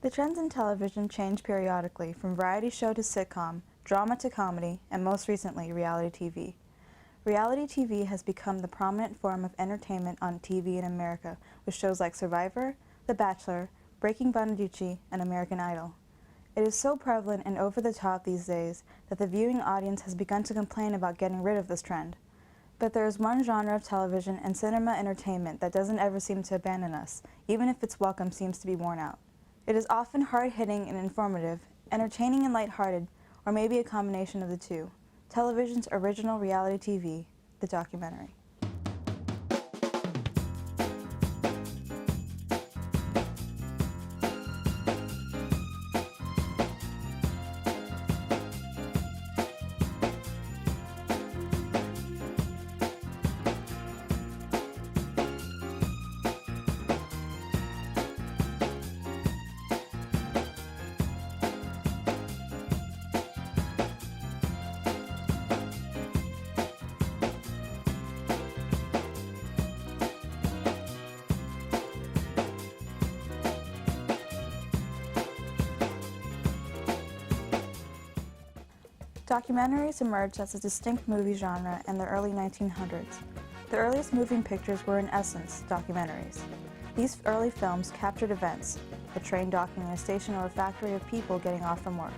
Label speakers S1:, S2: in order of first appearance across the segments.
S1: The trends in television change periodically from variety show to sitcom, drama to comedy, and most recently, reality TV. Reality TV has become the prominent form of entertainment on TV in America with shows like Survivor, The Bachelor, Breaking Bonducci, and American Idol. It is so prevalent and over the top these days that the viewing audience has begun to complain about getting rid of this trend. But there is one genre of television and cinema entertainment that doesn't ever seem to abandon us, even if its welcome seems to be worn out. It is often hard-hitting and informative, entertaining and lighthearted, or maybe a combination of the two. Television's original reality TV, the documentary. Documentaries emerged as a distinct movie genre in the early 1900s. The earliest moving pictures were, in essence, documentaries. These early films captured events, a train docking in a station or a factory of people getting off from work.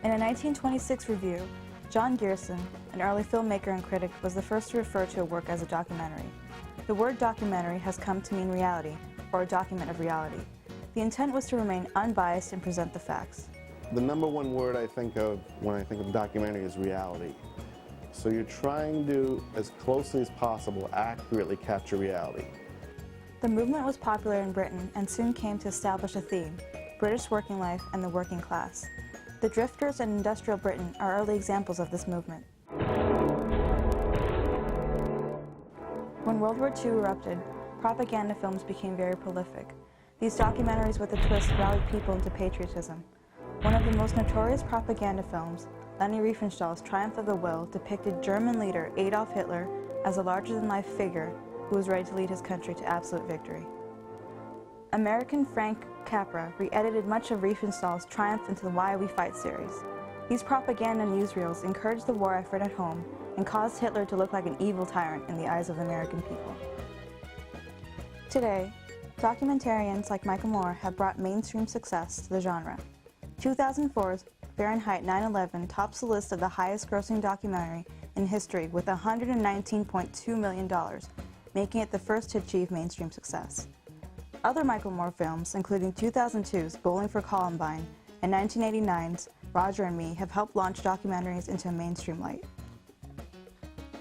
S1: In a 1926 review, John Grierson, an early filmmaker and critic, was the first to refer to a work as a documentary. The word documentary has come to mean reality, or a document of reality. The intent was to remain unbiased and present the facts.
S2: The number one word I think of when I think of documentary is reality. So you're trying to, as closely as possible, accurately capture reality.
S1: The movement was popular in Britain and soon came to establish a theme: British working life and the working class. The Drifters and industrial Britain are early examples of this movement. When World War II erupted, propaganda films became very prolific. These documentaries with a twist rallied people into patriotism. One of the most notorious propaganda films, Leni Riefenstahl's Triumph of the Will, depicted German leader Adolf Hitler as a larger-than-life figure who was ready to lead his country to absolute victory. American Frank Capra re-edited much of Riefenstahl's Triumph into the Why We Fight series. These propaganda newsreels encouraged the war effort at home and caused Hitler to look like an evil tyrant in the eyes of the American people. Today, documentarians like Michael Moore have brought mainstream success to the genre. 2004's Fahrenheit 9/11 tops the list of the highest-grossing documentary in history with $119.2 million, making it the first to achieve mainstream success. Other Michael Moore films, including 2002's Bowling for Columbine and 1989's Roger and Me, have helped launch documentaries into a mainstream light.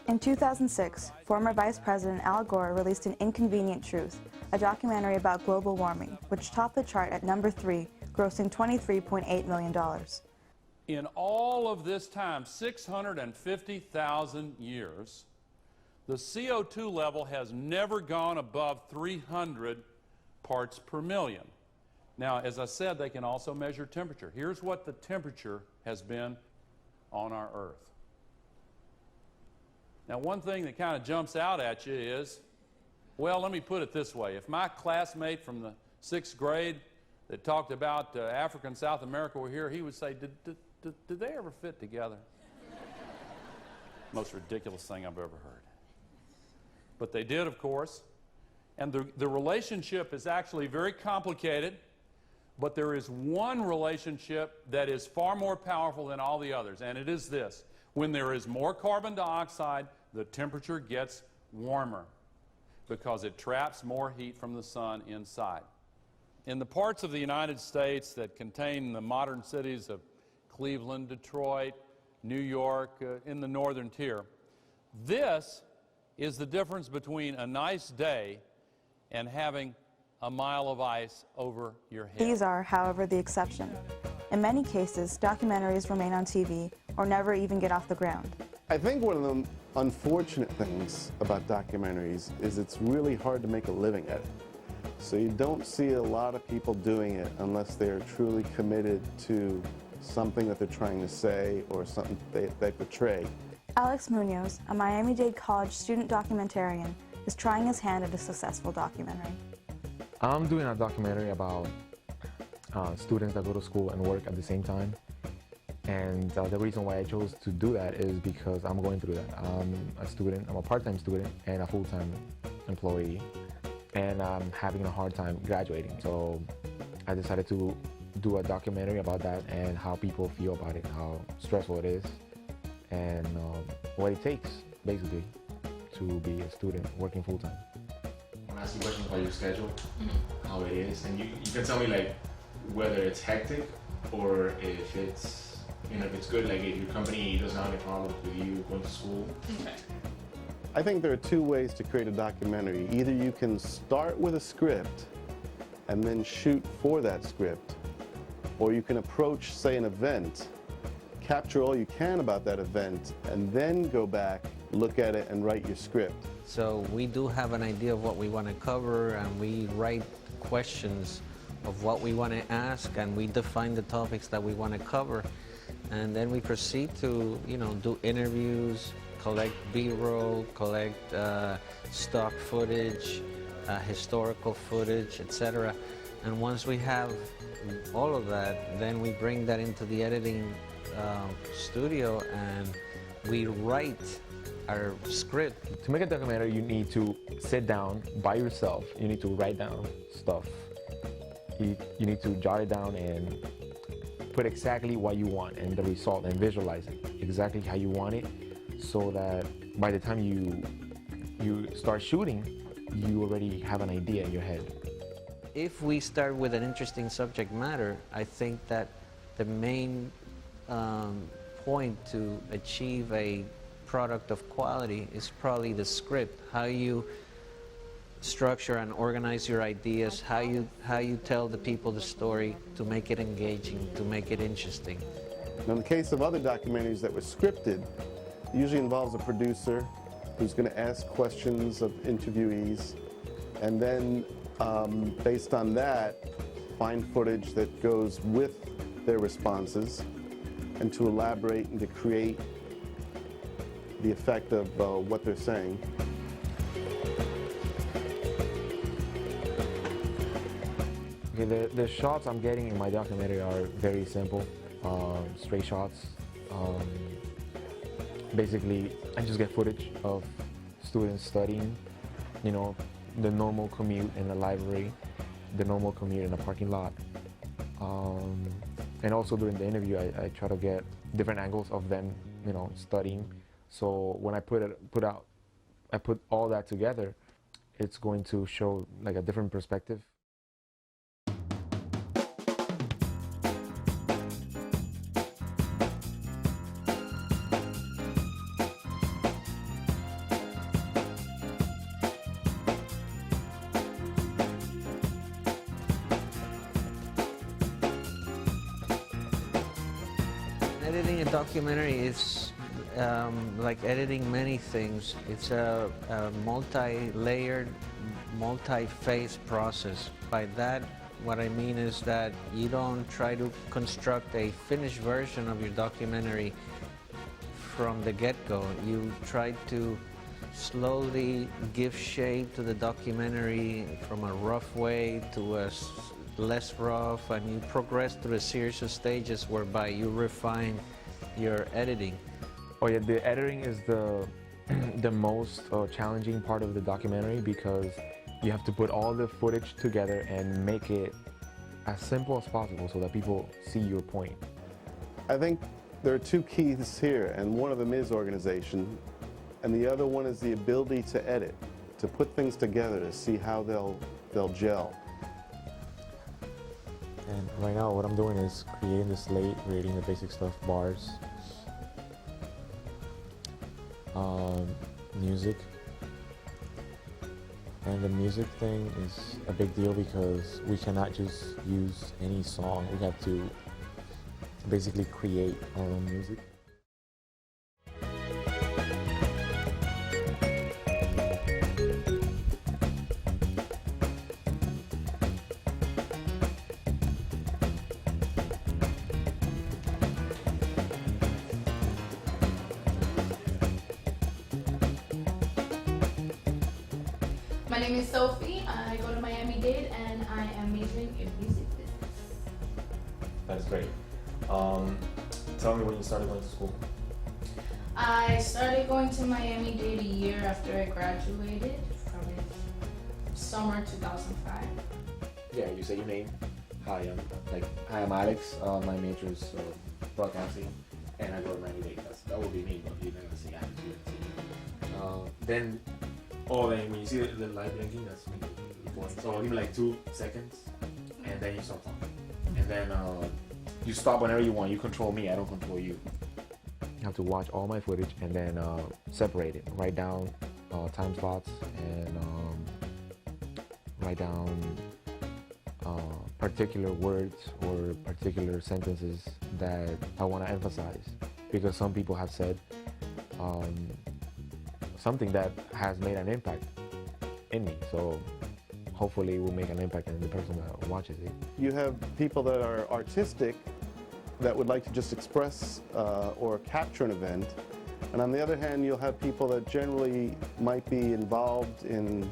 S1: In 2006, former Vice President Al Gore released An Inconvenient Truth, a documentary about global warming, which topped the chart at number 3, grossing $23.8 million.
S3: In all of this time, 650,000 years, the CO2 level has never gone above 300 parts per million. Now, as I said, they can also measure temperature. Here's what the temperature has been on our Earth. Now, one thing that kind of jumps out at you is, well, let me put it this way. If my classmate from the 6th grade that talked about Africa and South America were here, he would say, did they ever fit together? Most ridiculous thing I've ever heard. But they did, of course. And the relationship is actually very complicated, but there is one relationship that is far more powerful than all the others, and it is this. When there is more carbon dioxide, the temperature gets warmer because it traps more heat from the sun inside. In the parts of the United States that contain the modern cities of Cleveland, Detroit, New York, in the northern tier, this is the difference between a nice day and having a mile of ice over your head.
S1: These are, however, the exception. In many cases, documentaries remain on TV or never even get off the ground.
S2: I think one of the unfortunate things about documentaries is it's really hard to make a living at it. So you don't see a lot of people doing it unless they're truly committed to something that they're trying to say or something they portray.
S1: Alex Munoz, a Miami-Dade College student documentarian, is trying his hand at a successful documentary.
S4: I'm doing a documentary about students that go to school and work at the same time. And the reason why I chose to do that is because I'm going through that. I'm a student, I'm a part-time student and a full-time employee, and I'm having a hard time graduating. So I decided to do a documentary about that and how people feel about it, how stressful it is, and what it takes, basically, to be a student working full-time.
S5: I want to ask you questions about your schedule, how it is, and you can tell me like whether it's hectic or if it's, if it's good, like if your company doesn't have any problems with you going to school.
S6: Okay.
S2: I think there are two ways to create a documentary. Either you can start with a script and then shoot for that script, or you can approach, say, an event, capture all you can about that event, and then go back, look at it, and write your script.
S7: So we do have an idea of what we want to cover, and we write questions of what we want to ask, and we define the topics that we want to cover, and then we proceed to, do interviews, collect B-roll, collect stock footage, historical footage, etc. And once we have all of that, then we bring that into the editing studio and we write our script.
S4: To make a documentary, you need to sit down by yourself. You need to write down stuff. You need to jot it down and put exactly what you want and the result and visualize it exactly how you want it, so that by the time you start shooting, you already have an idea in your head.
S7: If we start with an interesting subject matter, I think that the main point to achieve a product of quality is probably the script, how you structure and organize your ideas, how you tell the people the story to make it engaging, to make it interesting.
S2: Now, in the case of other documentaries that were scripted, it usually involves a producer who's going to ask questions of interviewees, and then based on that, find footage that goes with their responses, and to elaborate and to create the effect of what they're saying.
S4: Okay, the shots I'm getting in my documentary are very simple, straight shots. Basically, I just get footage of students studying, the normal commute in the library, the normal commute in the parking lot. And also during the interview, I try to get different angles of them, studying. So when I put all that together, it's going to show like a different perspective.
S7: Editing a documentary is like editing many things. It's a multi-layered, multi-phase process. By that, what I mean is that you don't try to construct a finished version of your documentary from the get-go. You try to slowly give shape to the documentary from a rough way to a less rough, and you progress through a series of stages whereby you refine your editing.
S4: Oh yeah, the editing is the most challenging part of the documentary, because you have to put all the footage together and make it as simple as possible so that people see your point.
S2: I think there are two keys here, and one of them is organization, and the other one is the ability to edit, to put things together to see how they'll gel.
S4: And right now what I'm doing is creating the slate, creating the basic stuff, bars, music. And the music thing is a big deal because we cannot just use any song. We have to basically create our own music.
S6: My name is Sophie. I go to Miami-Dade and I am majoring in music business.
S4: That is great. Tell me when you started going to school.
S6: I started going to Miami Dade a year after I graduated, probably summer 2005.
S4: Yeah, you say your name. Hi, I'm Alex. My major is broadcasting, and I go to Miami Dade. That would be me, but you're not gonna say Alex. You're gonna say then when you see the light blinking, that's me. So I'll give me like 2 seconds, and then you start talking. And then you stop whenever you want. You control me, I don't control you. You have to watch all my footage and then separate it. Write down time slots and write down particular words or particular sentences that I want to emphasize. Because some people have said something that has made an impact in me. So hopefully it will make an impact in the person that watches it.
S2: You have people that are artistic that would like to just express or capture an event. And on the other hand, you'll have people that generally might be involved in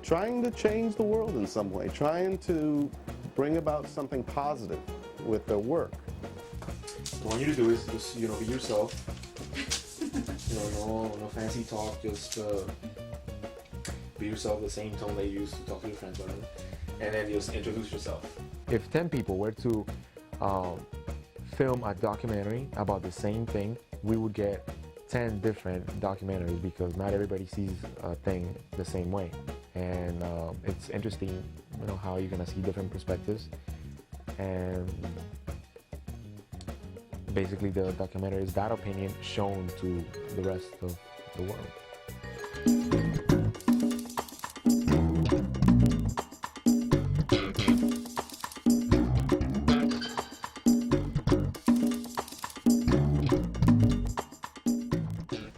S2: trying to change the world in some way, trying to bring about something positive with their work.
S4: What I want you to do is just, be yourself. No fancy talk, just be yourself, the same tone that you used to talk to your friends about, and then just introduce yourself. If 10 people were to film a documentary about the same thing, we would get 10 different documentaries because not everybody sees a thing the same way. And it's interesting, how you're gonna see different perspectives. And basically the documentary is that opinion shown to the rest of the world.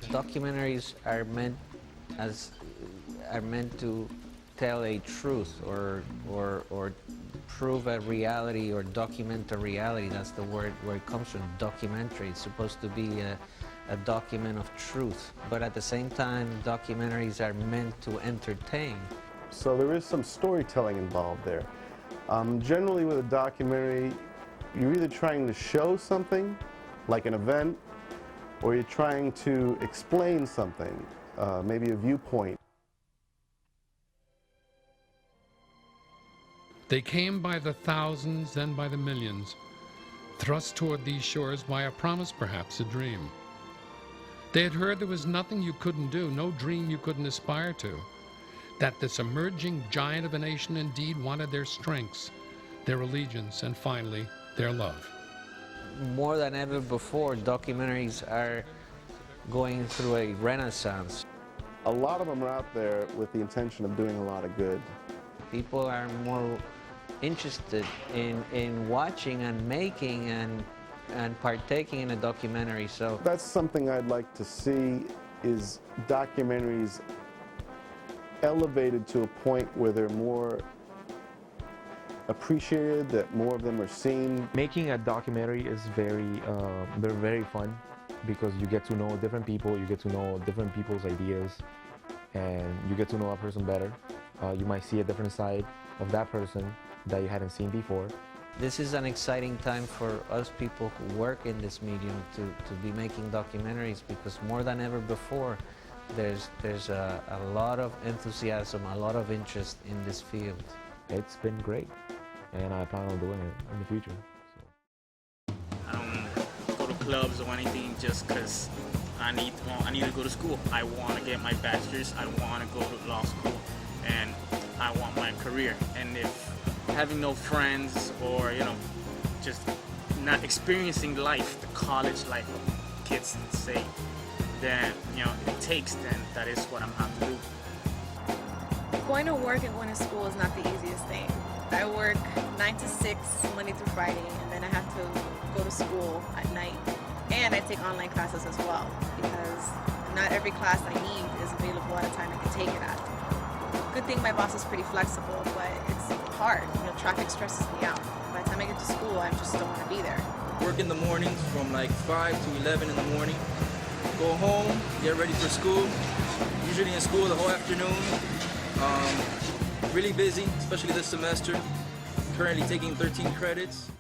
S7: Documentaries are meant to tell a truth or prove a reality or document a reality. That's the word where it comes from, documentary. It's supposed to be a document of truth, but at the same time documentaries are meant to entertain.
S2: So there is some storytelling involved there. Generally with a documentary, you're either trying to show something, like an event, or you're trying to explain something, maybe a viewpoint.
S8: They came by the thousands, then by the millions, thrust toward these shores by a promise, perhaps a dream. They had heard there was nothing you couldn't do, no dream you couldn't aspire to, that this emerging giant of a nation indeed wanted their strengths, their allegiance, and finally, their love.
S7: More than ever before, documentaries are going through a renaissance.
S2: A lot of them are out there with the intention of doing a lot of good.
S7: People are more interested in watching and making and partaking in a documentary. So
S2: that's something I'd like to see, is documentaries elevated to a point where they're more appreciated, that more of them are seen.
S4: Making a documentary is they're very fun because you get to know different people, you get to know different people's ideas, and you get to know a person better. You might see a different side of that person that you hadn't seen before.
S7: this is an exciting time for us people who work in this medium to be making documentaries, because more than ever before, there's a lot of enthusiasm, a lot of interest in this field.
S4: It's been great, and I plan on doing it in the future. So.
S9: I don't go to clubs or anything just because I need to go to school. I want to get my bachelor's. I want to go to law school, and I want my career. And if having no friends, or just not experiencing life, the college life of kids say, then it takes, then that is what I'm going to do.
S10: Going to work and going to school is not the easiest thing. I work 9 to 6 Monday through Friday, and then I have to go to school at night. And I take online classes as well, because not every class I need is available at a time I can take it at. Good thing my boss is pretty flexible, but it's hard. Traffic stresses me out. By the time I get to school, I just don't want to be there.
S11: Work in the mornings from like 5 to 11 in the morning. Go home, get ready for school. Usually in school the whole afternoon. Really busy, especially this semester. Currently taking 13 credits.